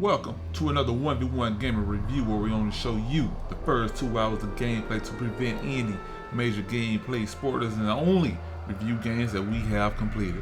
Welcome to another 1v1 gaming review where we only show you the first 2 hours of gameplay to prevent any major gameplay spoilers and only review games that we have completed.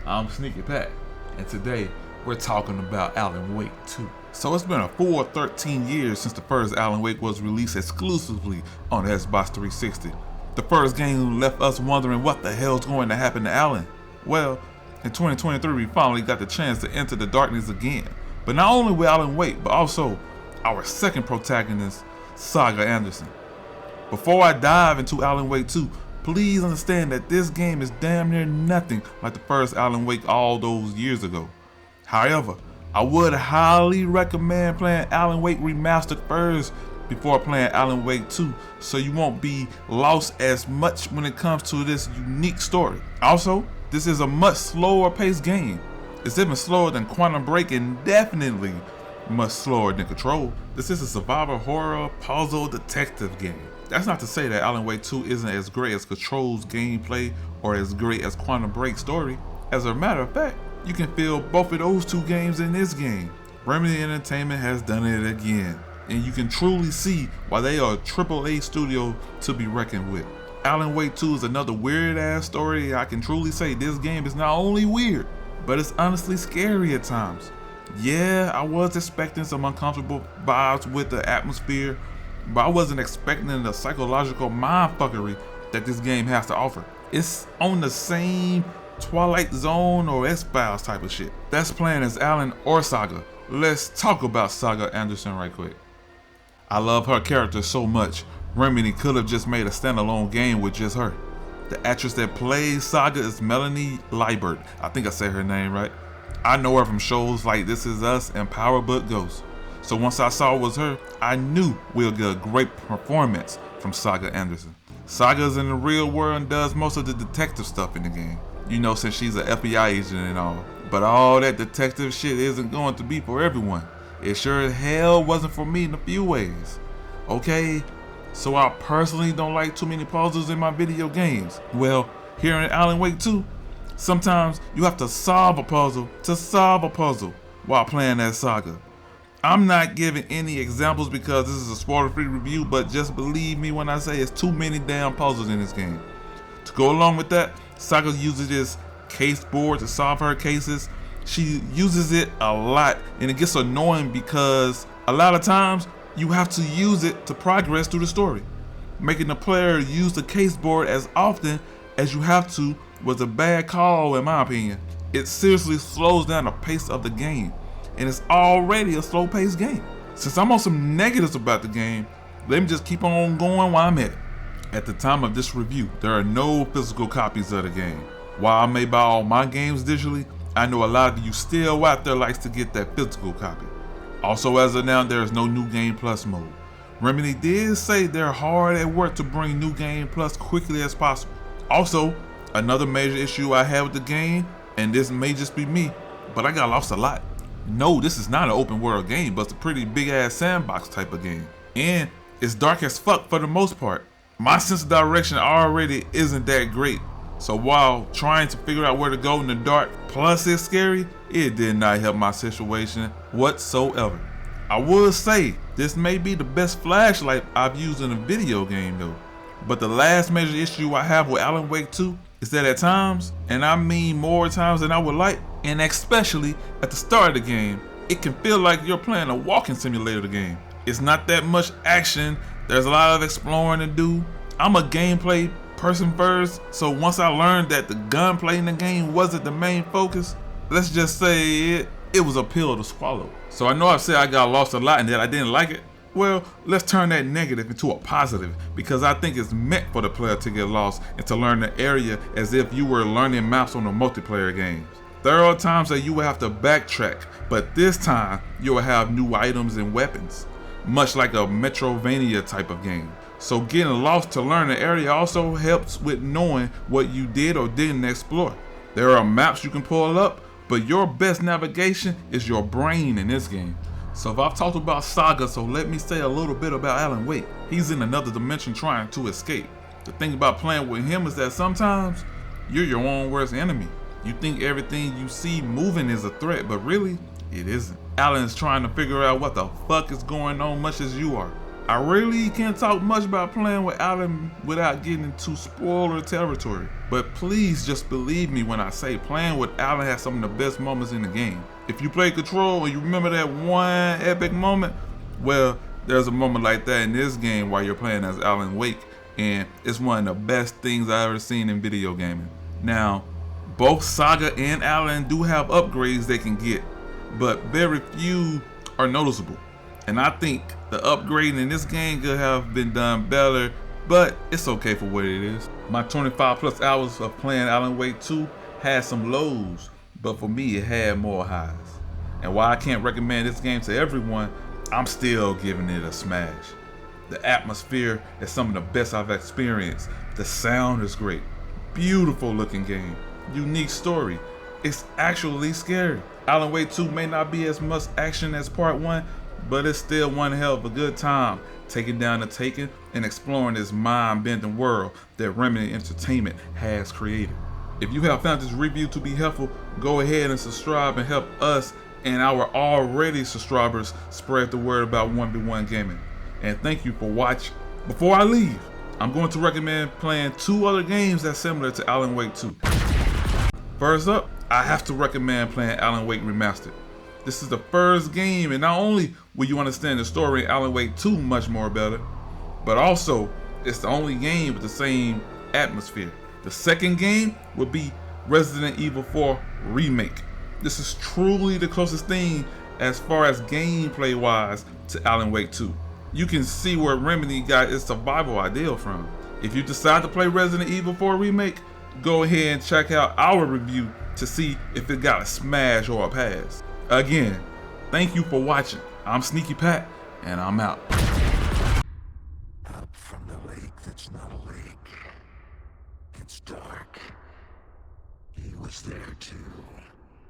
I'm Sneaky Pat, and today we're talking about Alan Wake 2. So it's been a full 13 years since the first Alan Wake was released exclusively on the Xbox 360. The first game left us wondering what the hell's going to happen to Alan. Well, in 2023 we finally got the chance to enter the darkness again. But not only with Alan Wake, but also our second protagonist, Saga Anderson. Before I dive into Alan Wake 2, please understand that this game is damn near nothing like the first Alan Wake all those years ago. However, I would highly recommend playing Alan Wake Remastered first before playing Alan Wake 2, so you won't be lost as much when it comes to this unique story. Also, this is a much slower paced game. It's even slower than Quantum Break and definitely much slower than Control. This is a survival horror puzzle detective game. That's not to say that Alan Wake 2 isn't as great as Control's gameplay or as great as Quantum Break's story. As a matter of fact, you can feel both of those two games in this game. Remedy Entertainment has done it again, and you can truly see why they are a AAA studio to be reckoned with. Alan Wake 2 is another weird ass story. I can truly say this game is not only weird, but it's honestly scary at times. Yeah, I was expecting some uncomfortable vibes with the atmosphere, but I wasn't expecting the psychological mindfuckery that this game has to offer. It's on the same Twilight Zone or X-Files type of shit. That's playing as Alan or Saga. Let's talk about Saga Anderson right quick. I love her character so much. Remedy could have just made a standalone game with just her. The actress that plays Saga is Melanie Liebert. I think I said her name right. I know her from shows like This Is Us and Power Book Ghost. So once I saw it was her, I knew we'll get a great performance from Saga Anderson. Saga's in the real world and does most of the detective stuff in the game. You know, since she's an FBI agent and all. But all that detective shit isn't going to be for everyone. It sure as hell wasn't for me in a few ways. Okay? So I personally don't like too many puzzles in my video games. Well, here in Alan Wake 2, sometimes you have to solve a puzzle while playing that Saga. I'm not giving any examples because this is a spoiler-free review, but just believe me when I say it's too many damn puzzles in this game. To go along with that, Saga uses this case board to solve her cases. She uses it a lot and it gets annoying because a lot of times you have to use it to progress through the story. Making the player use the case board as often as you have to was a bad call in my opinion. It seriously slows down the pace of the game, and it's already a slow paced game. Since I'm on some negatives about the game, let me just keep on going while I'm at it. At the time of this review, there are no physical copies of the game. While I may buy all my games digitally, I know a lot of you still out there likes to get that physical copy. Also, as of now, there is no New Game Plus mode. Remedy did say they're hard at work to bring New Game Plus quickly as possible. Also, another major issue I had with the game, and this may just be me, but I got lost a lot. No, this is not an open world game, but it's a pretty big ass sandbox type of game. And it's dark as fuck for the most part. My sense of direction already isn't that great. So while trying to figure out where to go in the dark, plus it's scary, it did not help my situation whatsoever. I would say this may be the best flashlight I've used in a video game though. But the last major issue I have with Alan Wake 2 is that at times, and I mean more times than I would like, and especially at the start of the game, it can feel like you're playing a walking simulator game. It's not that much action, there's a lot of exploring to do. I'm a gameplay person first, so once I learned that the gunplay in the game wasn't the main focus, let's just say it was a pill to swallow. So I know I've said I got lost a lot and that I didn't like it. Well, let's turn that negative into a positive, because I think it's meant for the player to get lost and to learn the area as if you were learning maps on a multiplayer games. There are times that you will have to backtrack, but this time you will have new items and weapons, much like a Metrovania type of game. So getting lost to learn the area also helps with knowing what you did or didn't explore. There are maps you can pull up, but your best navigation is your brain in this game. So if I've talked about Saga, so let me say a little bit about Alan Wake. He's in another dimension trying to escape. The thing about playing with him is that sometimes you're your own worst enemy. You think everything you see moving is a threat, but really, it isn't. Alan is trying to figure out what the fuck is going on much as you are. I really can't talk much about playing with Alan without getting into spoiler territory. But please just believe me when I say playing with Alan has some of the best moments in the game. If you play Control and you remember that one epic moment, well, there's a moment like that in this game while you're playing as Alan Wake, and it's one of the best things I've ever seen in video gaming. Now, both Saga and Alan do have upgrades they can get, but very few are noticeable. And I think the upgrading in this game could have been done better, but it's okay for what it is. My 25 plus hours of playing Alan Wake 2 had some lows, but for me it had more highs. And while I can't recommend this game to everyone, I'm still giving it a smash. The atmosphere is some of the best I've experienced. The sound is great. Beautiful looking game. Unique story. It's actually scary. Alan Wake 2 may not be as much action as part 1, but it's still one hell of a good time taking down the Taken and exploring this mind-bending world that Remedy Entertainment has created. If you have found this review to be helpful, go ahead and subscribe and help us and our already subscribers spread the word about 1v1 gaming. And thank you for watching. Before I leave, I'm going to recommend playing 2 other games that's similar to Alan Wake 2. First up, I have to recommend playing Alan Wake Remastered. This is the first game, and not only will you understand the story in Alan Wake 2 much more better, but also it's the only game with the same atmosphere. The second game would be Resident Evil 4 Remake. This is truly the closest thing as far as gameplay wise to Alan Wake 2. You can see where Remedy got its survival ideal from. If you decide to play Resident Evil 4 Remake, go ahead and check out our review to see if it got a smash or a pass. Again, thank you for watching. I'm Sneaky Pat, and I'm out. Up from the lake that's not a lake. It's dark. He was there too.